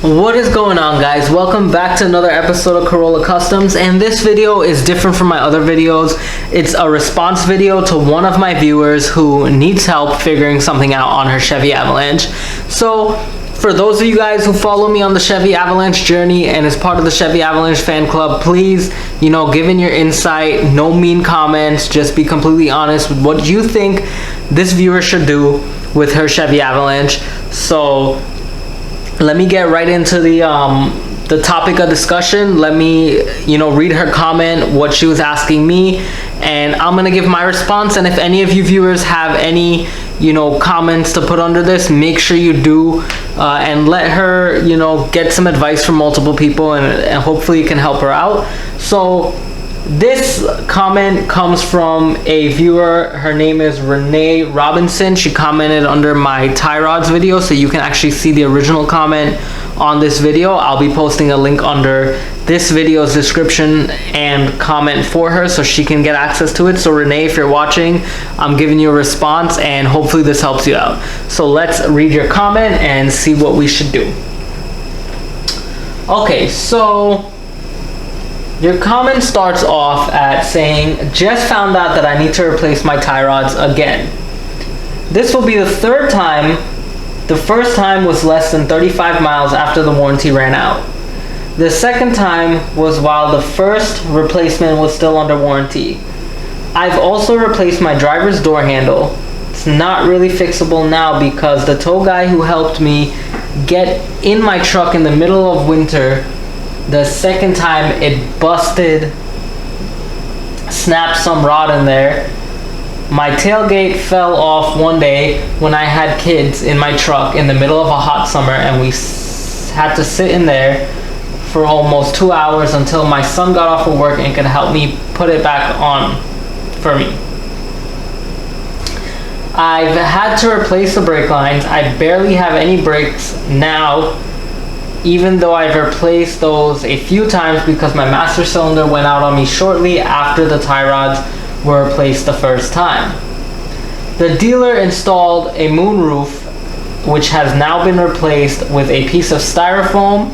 What is going on, guys? Welcome back to another episode of Corolla Customs, and this video is different from my other videos. It's a response video to one of my viewers who needs help figuring something out on her Chevy Avalanche. So for those of you guys who follow me on the Chevy Avalanche journey and is part of the Chevy Avalanche fan club, please, give in your insight, no mean comments, just be completely honest with what you think this viewer should do with her Chevy Avalanche. So let me get right into the topic of discussion. Let me, read her comment, what she was asking me, and I'm gonna give my response. And if any of you viewers have any, comments to put under this, make sure you do, and let her, get some advice from multiple people, and hopefully it can help her out. So this comment comes from a viewer. Her name is Renee Robinson. She commented under my tie rods video, so you can actually see the original comment on this video. I'll be posting a link under this video's description and comment for her so she can get access to it. So Renee, if you're watching, I'm giving you a response and hopefully this helps you out. So let's read your comment and see what we should do. Okay, so your comment starts off at saying, just found out that I need to replace my tie rods again. This will be the third time. The first time was less than 35 miles after the warranty ran out. The second time was while the first replacement was still under warranty. I've also replaced my driver's door handle. It's not really fixable now because the tow guy who helped me get in my truck in the middle of winter, the second time it busted, snapped some rod in there. My tailgate fell off one day when I had kids in my truck in the middle of a hot summer, and we had to sit in there for almost 2 hours until my son got off of work and could help me put it back on for me. I've had to replace the brake lines. I barely have any brakes now, even though I've replaced those a few times because my master cylinder went out on me shortly after the tie rods were replaced the first time. The dealer installed a moonroof, which has now been replaced with a piece of styrofoam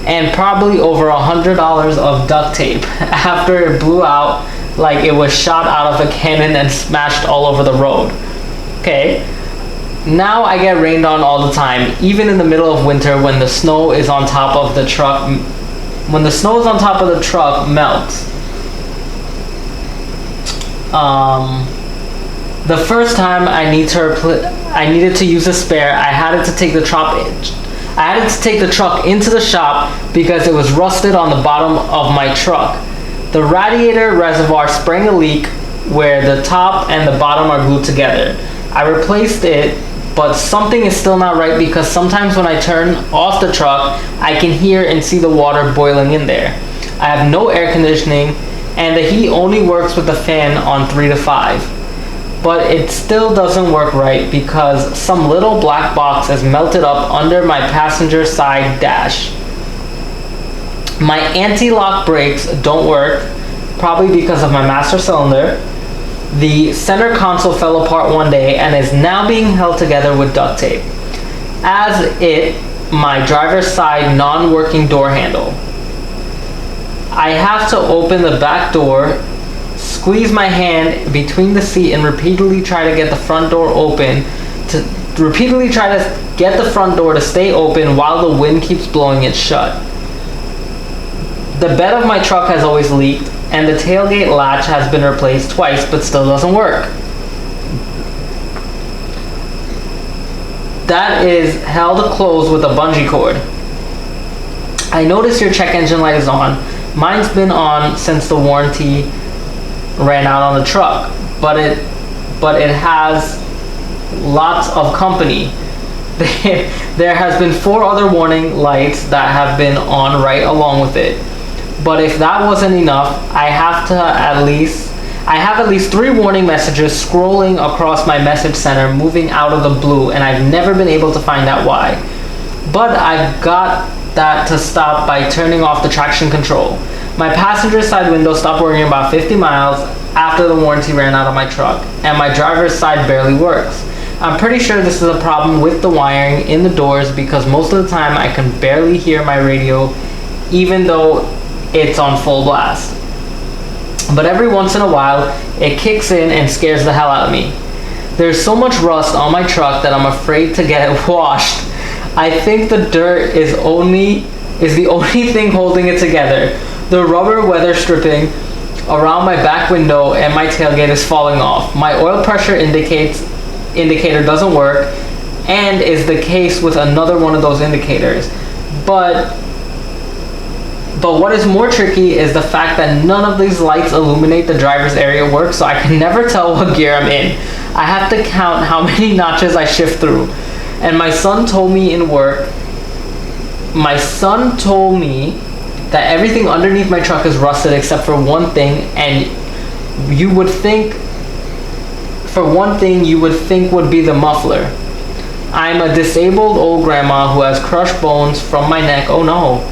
and probably over $100 of duct tape after it blew out like it was shot out of a cannon and smashed all over the road. Okay. Now I get rained on all the time, even in the middle of winter when the snow is on top of the truck. When the snow is on top of the truck, melts. The first time I needed to use a spare, I had to take the truck into the shop because it was rusted on the bottom of my truck. The radiator reservoir sprang a leak where the top and the bottom are glued together. I replaced it, but something is still not right because sometimes when I turn off the truck, I can hear and see the water boiling in there. I have no air conditioning, and the heat only works with the fan on 3 to 5. But it still doesn't work right because some little black box is melted up under my passenger side dash. My anti-lock brakes don't work, probably because of my master cylinder. The center console fell apart one day and is now being held together with duct tape, as my driver's side non-working door handle. I have to open the back door, squeeze my hand between the seat, and repeatedly try to get the front door to stay open while the wind keeps blowing it shut. The bed of my truck has always leaked, and the tailgate latch has been replaced twice but still doesn't work. That is held closed with a bungee cord. I notice your check engine light is on. Mine's been on since the warranty ran out on the truck, but it has lots of company. There has been 4 other warning lights that have been on right along with it. But if that wasn't enough, I have at least 3 warning messages scrolling across my message center, moving out of the blue, and I've never been able to find out why. But I've got that to stop by turning off the traction control. My passenger side window stopped working about 50 miles after the warranty ran out of my truck, and my driver's side barely works. I'm pretty sure this is a problem with the wiring in the doors, because most of the time I can barely hear my radio even though it's on full blast. But every once in a while it kicks in and scares the hell out of me. There's so much rust on my truck that I'm afraid to get it washed. I think the dirt is the only thing holding it together. The rubber weather stripping around my back window and my tailgate is falling off. My oil pressure indicator doesn't work, and is the case with another one of those indicators. But what is more tricky is the fact that none of these lights illuminate the driver's area work, so I can never tell what gear I'm in. I have to count how many notches I shift through. And my son told me that everything underneath my truck is rusted except for one thing, and you would think would be the muffler. I'm a disabled old grandma who has crushed bones from my neck, oh no,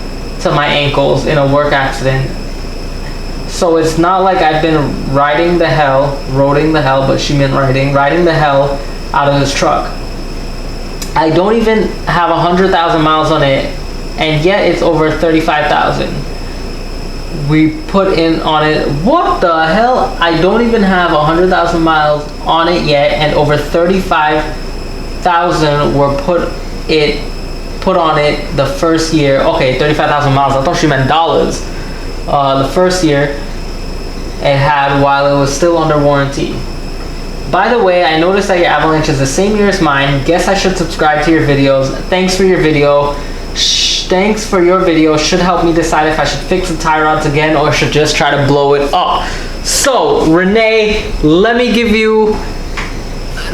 to my ankles in a work accident. So it's not like I've been riding the hell out of this truck. I don't even have 100,000 miles on it, and yet it's over 35,000. We put in on it, what the hell? I don't even have 100,000 miles on it yet, and over 35,000 were put on it the first year. Okay, 35,000 miles. I thought she meant dollars. The first year it had while it was still under warranty. By the way, I noticed that your Avalanche is the same year as mine. Guess I should subscribe to your videos. Thanks for your video. Thanks for your video. Should help me decide if I should fix the tie rods again or should just try to blow it up. So, Renee, let me give you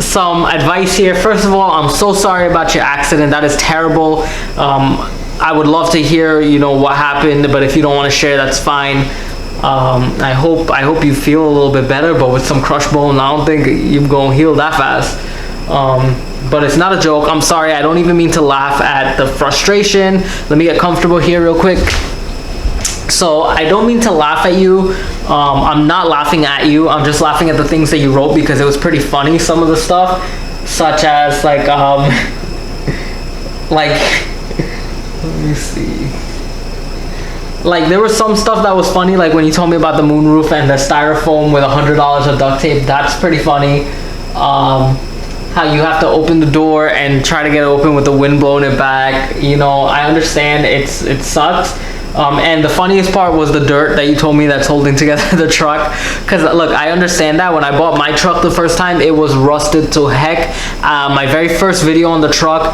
some advice here. First of all, I'm so sorry about your accident. That is terrible. I would love to hear, what happened, but if you don't want to share, that's fine. I hope you feel a little bit better, but with some crushed bone, I don't think you're gonna heal that fast. But it's not a joke. I'm sorry. I don't even mean to laugh at the frustration. Let me get comfortable here real quick. So I don't mean to laugh at you. I'm not laughing at you. I'm just laughing at the things that you wrote because it was pretty funny. Some of the stuff, such as like let me see. Like there was some stuff that was funny, like when you told me about the moonroof and the styrofoam with $100 of duct tape. That's pretty funny. How you have to open the door and try to get it open with the wind blowing it back. I understand it sucks. And the funniest part was the dirt that you told me that's holding together the truck. Because look, I understand that. When I bought my truck the first time, it was rusted to heck. My very first video on the truck,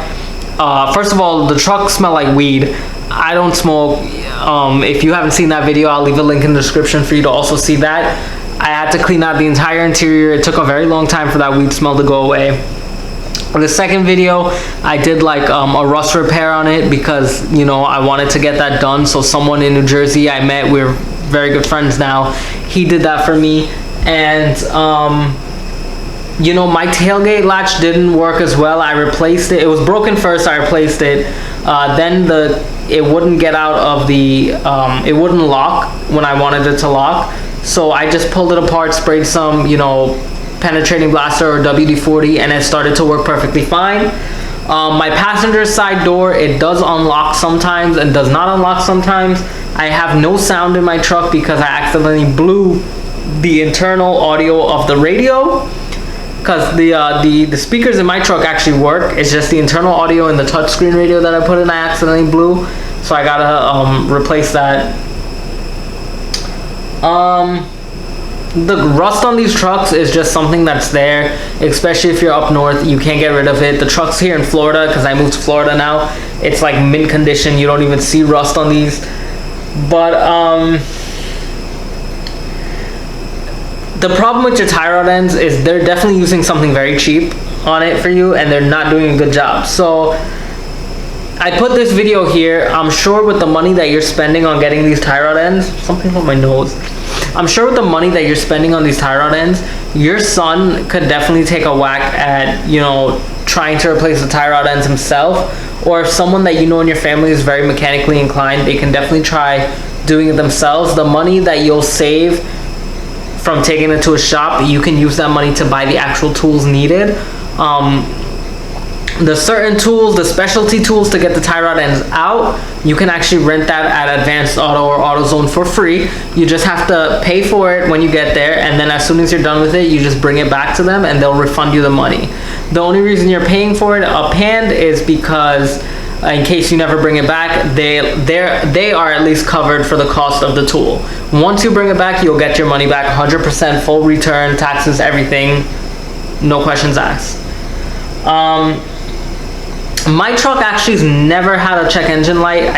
first of all, the truck smelled like weed. I don't smoke. If you haven't seen that video, I'll leave a link in the description for you to also see that. I had to clean out the entire interior. It took a very long time for that weed smell to go away. For the second video, I did like a rust repair on it because I wanted to get that done. So someone in New Jersey I met, we're very good friends now, he did that for me. And my tailgate latch didn't work as well. I replaced it. It was broken first. I replaced it. Then it wouldn't get out of the it wouldn't lock when I wanted it to lock. So I just pulled it apart, sprayed some penetrating blaster or WD-40, and it started to work perfectly fine. My passenger side door, it does unlock sometimes and does not unlock sometimes. I have no sound in my truck because I accidentally blew the internal audio of the radio, because the speakers in my truck actually work. It's just the internal audio and the touchscreen radio that I put in I accidentally blew, so I gotta replace that. The rust on these trucks is just something that's there, especially if you're up north. You can't get rid of it. The trucks here in Florida, because I moved to Florida now, it's like mint condition. You don't even see rust on these. But the problem with your tie rod ends is they're definitely using something very cheap on it for you, and they're not doing a good job. So I put this video here. I'm sure with the money that you're spending on getting these tie rod ends, something on my nose. I'm sure with the money that you're spending on these tie rod ends, your son could definitely take a whack at, trying to replace the tie rod ends himself. Or if someone that in your family is very mechanically inclined, they can definitely try doing it themselves. The money that you'll save from taking it to a shop, you can use that money to buy the actual tools needed. The certain tools, the specialty tools to get the tie rod ends out, you can actually rent that at Advanced Auto or AutoZone for free. You just have to pay for it when you get there, and then as soon as you're done with it, you just bring it back to them and they'll refund you the money. The only reason you're paying for it uphand is because in case you never bring it back, they are at least covered for the cost of the tool. Once you bring it back, you'll get your money back 100%, full return, taxes, everything, no questions asked. My truck actually has never had a check engine light.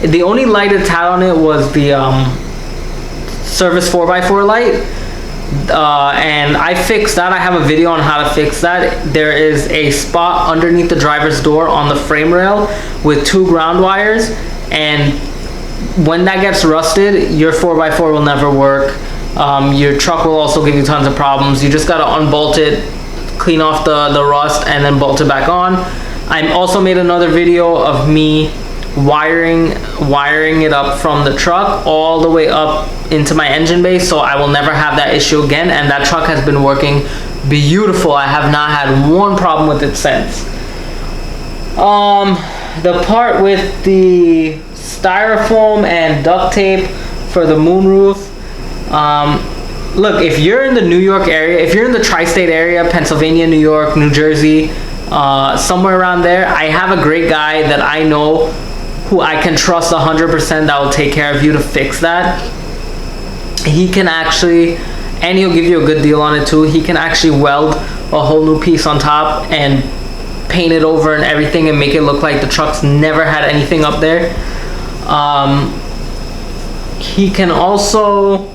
The only light it's had on it was the service 4x4 light, and I fixed that. I have a video on how to fix that. There is a spot underneath the driver's door on the frame rail with 2 ground wires, and when that gets rusted, your 4x4 will never work. Your truck will also give you tons of problems. You just got to unbolt it, clean off the rust, and then bolt it back on. I also made another video of me wiring it up from the truck all the way up into my engine bay, so I will never have that issue again, and that truck has been working beautiful. I have not had one problem with it since. The part with the styrofoam and duct tape for the moonroof, look, if you're in the New York area, if you're in the tri-state area, Pennsylvania, New York, New Jersey, somewhere around there, I have a great guy that I know who I can trust 100% that will take care of you to fix that. He can actually, and he'll give you a good deal on it too, he can actually weld a whole new piece on top and paint it over and everything and make it look like the truck's never had anything up there. He can also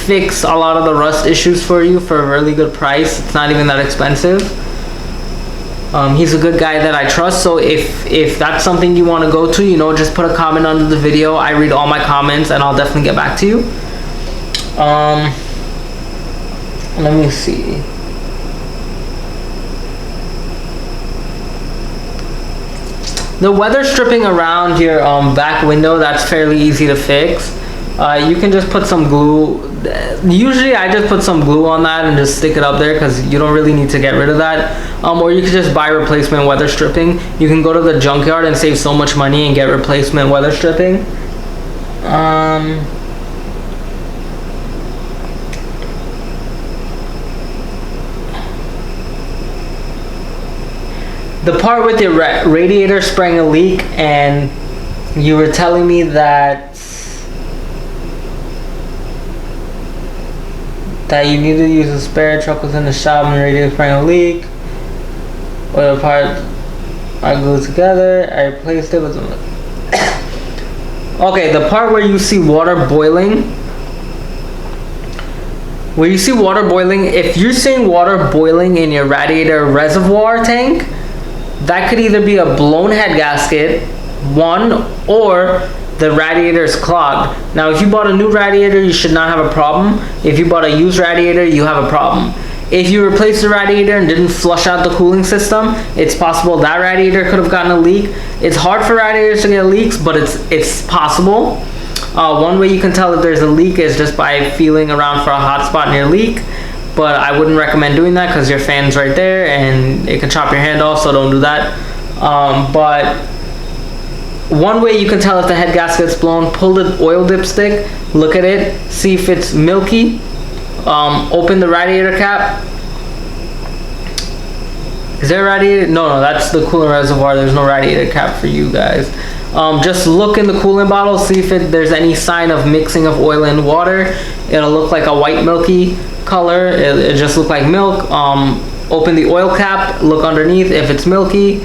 fix a lot of the rust issues for you for a really good price. It's not even that expensive. He's a good guy that I trust, so if that's something you want to go to, you know, just put a comment under the video. I read all my comments and I'll definitely get back to you. Let me see. The weather stripping around your back window, that's fairly easy to fix. You can just put some glue. Usually I just put some glue on that and just stick it up there because you don't really need to get rid of that. Or you can just buy replacement weather stripping. You can go to the junkyard and save so much money and get replacement weather stripping. The part with your radiator spraying a leak, and you were telling me that you need to use a spare. Truck was in the shop and the radiator spraying a leak. Oil parts are glued together. I replaced it with okay, the part where you see water boiling. Where you see water boiling, if you're seeing water boiling in your radiator reservoir tank, that could either be a blown head gasket, one, or the radiator is clogged. Now, if you bought a new radiator, you should not have a problem. If you bought a used radiator, you have a problem. If you replaced the radiator and didn't flush out the cooling system, it's possible that radiator could have gotten a leak. It's hard for radiators to get leaks, but it's possible. One way you can tell if there's a leak is just by feeling around for a hot spot in your leak. But I wouldn't recommend doing that because your fan's right there and it can chop your hand off, so don't do that. But one way you can tell if the head gasket's blown, pull the oil dipstick, look at it, see if it's milky, open the radiator cap. Is there a radiator? No, that's the coolant reservoir. There's no radiator cap for you guys. Just look in the coolant bottle, see if there's any sign of mixing of oil and water. It'll look like a white milky color. It just look like milk. Open the oil cap, look underneath. If it's milky,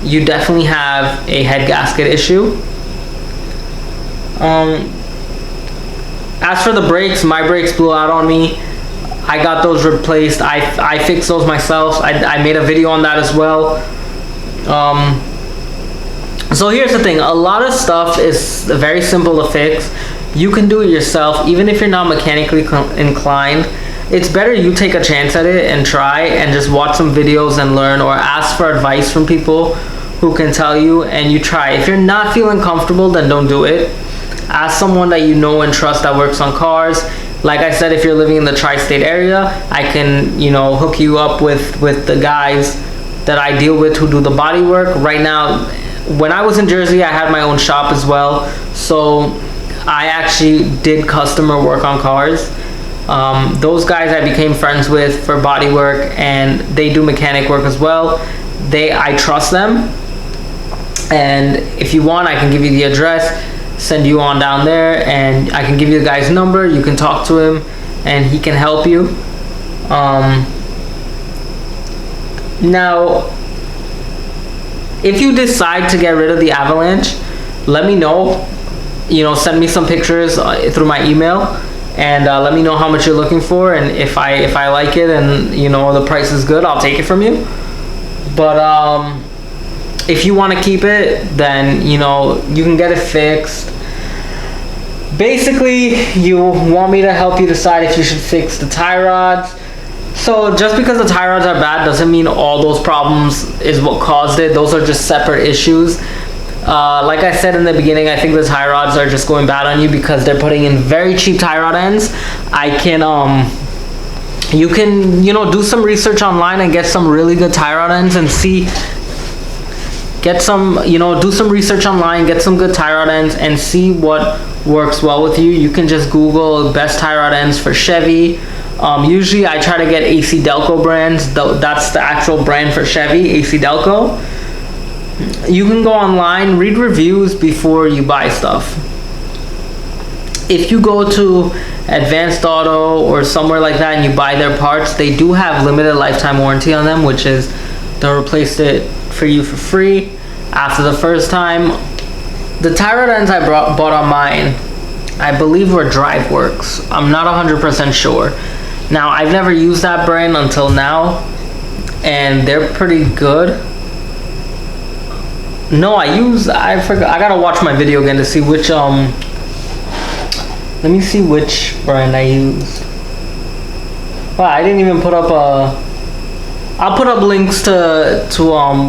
you definitely have a head gasket issue. As for the brakes, my brakes blew out on me. I got those replaced. I fixed those myself. I made a video on that as well. So here's the thing, a lot of stuff is very simple to fix. You can do it yourself, even if you're not mechanically inclined. It's better you take a chance at it and try and just watch some videos and learn, or ask for advice from people who can tell you, and you try. If you're not feeling comfortable, then don't do it. Ask someone that you know and trust that works on cars. Like I said, if you're living in the tri-state area, I can, you know, hook you up with the guys that I deal with who do the body work. Right now, when I was in Jersey, I had my own shop as well, so I actually did customer work on cars. Those guys I became friends with for body work, and they do mechanic work as well. I trust them, and if you want, I can give you the address, send you on down there, and I can give you the guy's number. You can talk to him and he can help you. Now, if you decide to get rid of the Avalanche, let me know. You know, send me some pictures through my email, and let me know how much you're looking for, and if I like it and, you know, the price is good, I'll take it from you. But if you want to keep it, then, you know, you can get it fixed. Basically, you want me to help you decide if you should fix the tie rods. So just because the tie rods are bad doesn't mean all those problems is what caused it. Those are just separate issues. Like I said in the beginning, I think the tie rods are just going bad on you because they're putting in very cheap tie rod ends. You can, you know, do some research online and get some really good tie rod ends and see. Get some, you know, do some research online, get some good tie rod ends and see what works well with you. You can just Google best tie rod ends for Chevy. Usually I try to get AC Delco brands. That's the actual brand for Chevy, AC Delco. You can go online, read reviews before you buy stuff. If you go to Advanced Auto or somewhere like that and you buy their parts, they do have limited lifetime warranty on them, which is they'll replace it for you for free after the first time. The tie rod ends I bought on mine, I believe were DriveWorks. I'm not 100% sure. Now, I've never used that brand until now, and they're pretty good. No, I forgot. I gotta watch my video again to see which, let me see which brand I used. Wow, I didn't even put up I'll put up links to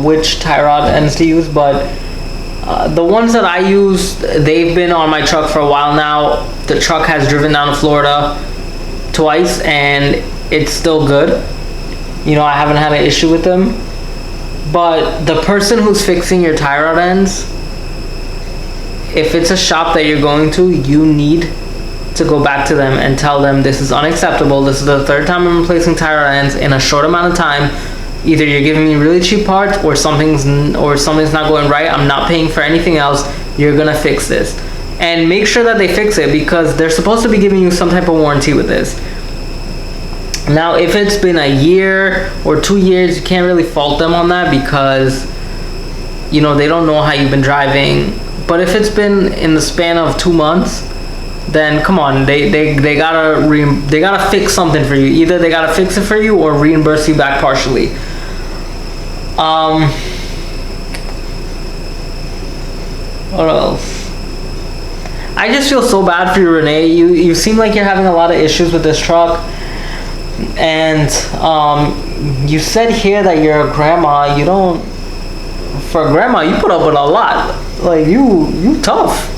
which tie rod ends to use, but the ones that I used, they've been on my truck for a while now. The truck has driven down to Florida twice and it's still good. You know, I haven't had an issue with them. But the person who's fixing your tie rod ends, if it's a shop that you're going to, you need to go back to them and tell them this is unacceptable. This is the third time I'm replacing tie rod ends in a short amount of time. Either you're giving me really cheap parts or something's not going right. I'm not paying for anything else. You're gonna fix this. And make sure that they fix it because they're supposed to be giving you some type of warranty with this. Now, if it's been a year or 2 years, you can't really fault them on that because, you know, they don't know how you've been driving. But if it's been in the span of 2 months, then come on, they gotta fix something for you. Either they gotta fix it for you or reimburse you back partially. What else? I just feel so bad for you, Renee. You seem like you're having a lot of issues with this truck. And you said here that you're a grandma. You don't, for a grandma, you put up with a lot. Like you tough.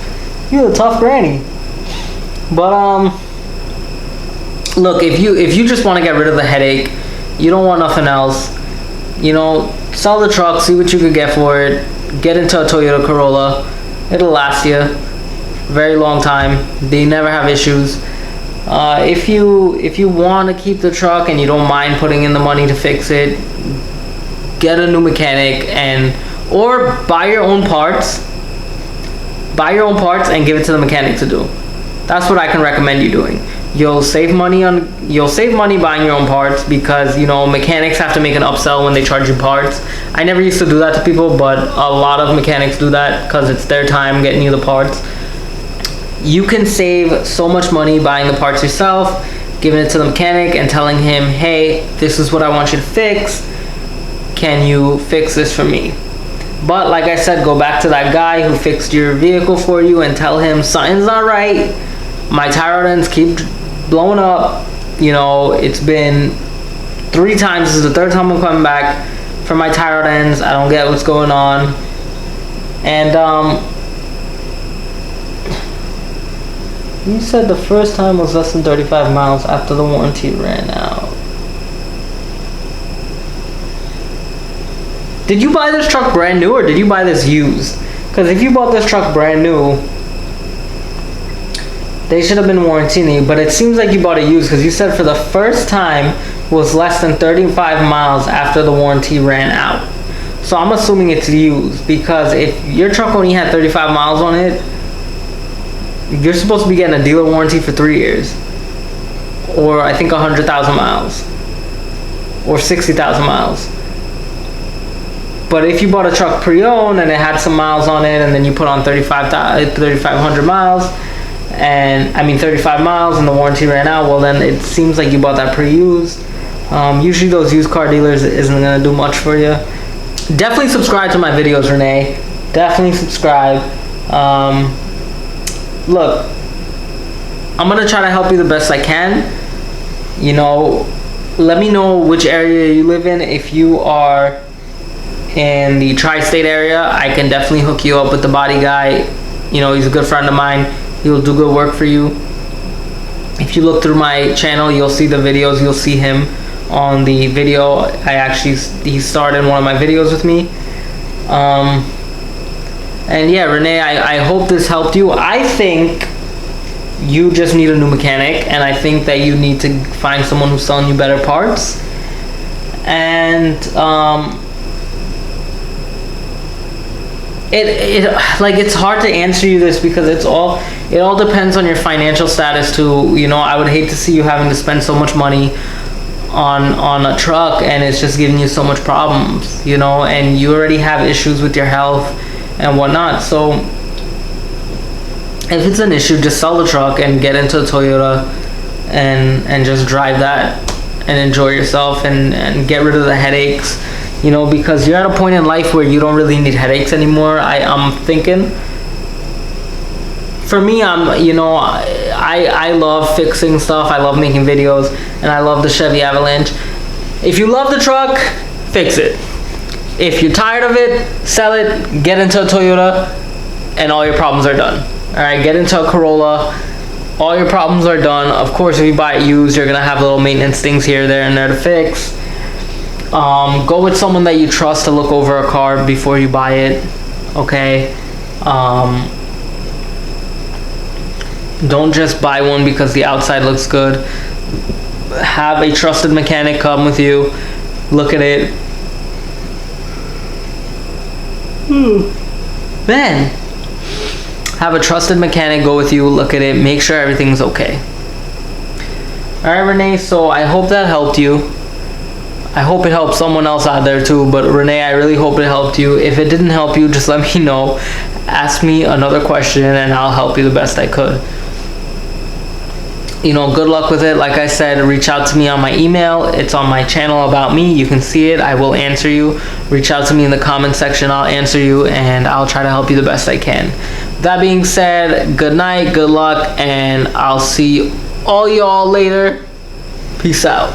You're a tough granny. But look, if you just want to get rid of the headache, you don't want nothing else, you know, sell the truck, see what you could get for it, get into a Toyota Corolla. It'll last you a very long time. They never have issues. If you want to keep the truck and you don't mind putting in the money to fix it, get a new mechanic or buy your own parts. Buy your own parts and give it to the mechanic to do. That's what I can recommend you doing. You'll save money buying your own parts because, you know, mechanics have to make an upsell when they charge you parts. I never used to do that to people, but a lot of mechanics do that because it's their time getting you the parts. You can save so much money buying the parts yourself, giving it to the mechanic and telling him, hey, this is what I want you to fix. Can you fix this for me? But like I said, go back to that guy who fixed your vehicle for you and tell him something's not right. My tie rod ends keep blowing up. You know, it's been 3 times. This is the 3rd time I'm coming back for my tie rod ends. I don't get what's going on. And You said the first time was less than 35 miles after the warranty ran out. Did you buy this truck brand new or did you buy this used? Because if you bought this truck brand new, they should have been warranting you, but it seems like you bought it used because you said for the first time was less than 35 miles after the warranty ran out. So I'm assuming it's used, because if your truck only had 35 miles on it, you're supposed to be getting a dealer warranty for 3 years. Or I think 100,000 miles. Or 60,000 miles. But if you bought a truck pre-owned and it had some miles on it, and then you put on 3,500 miles, and I mean 35 miles, and the warranty ran out, well then it seems like you bought that pre-used. Usually those used car dealers isn't gonna do much for you. Definitely subscribe to my videos, Renee. Definitely subscribe. Look, I'm gonna try to help you the best I can. You know, let me know which area you live in. If you are in the tri-state area, I can definitely hook you up with the body guy. You know, he's a good friend of mine. He'll do good work for you. If you look through my channel, you'll see the videos. You'll see him on the video. He starred in one of my videos with me. And yeah, Renee, I hope this helped you. I think you just need a new mechanic, and I think that you need to find someone who's selling you better parts. And it's hard to answer you this because it all depends on your financial status too. You know, I would hate to see you having to spend so much money on a truck and it's just giving you so much problems, you know, and you already have issues with your health and whatnot. So if it's an issue, just sell the truck and get into a Toyota and just drive that and enjoy yourself and get rid of the headaches, you know, because you're at a point in life where you don't really need headaches anymore. I'm thinking, for me, I love fixing stuff. I love making videos, and I love the Chevy Avalanche. If you love the truck, fix it. If you're tired of it, sell it, get into a Toyota, and all your problems are done. All right, get into a Corolla, all your problems are done. Of course, if you buy it used, you're gonna have little maintenance things here, there, and there to fix. Go with someone that you trust to look over a car before you buy it, okay? Don't just buy one because the outside looks good. Have a trusted mechanic come with you, look at it. Then have a trusted mechanic go with you, look at it, make sure everything's okay. Alright, Renee, so I hope that helped you. I hope it helped someone else out there too, but Renee, I really hope it helped you. If it didn't help you, just let me know. Ask me another question and I'll help you the best I could. You know, good luck with it. Like I said, reach out to me on my email. It's on my channel about me. You can see it. I will answer you. Reach out to me in the comment section. I'll answer you and I'll try to help you the best I can. That being said, good night, good luck, and I'll see all y'all later. Peace out.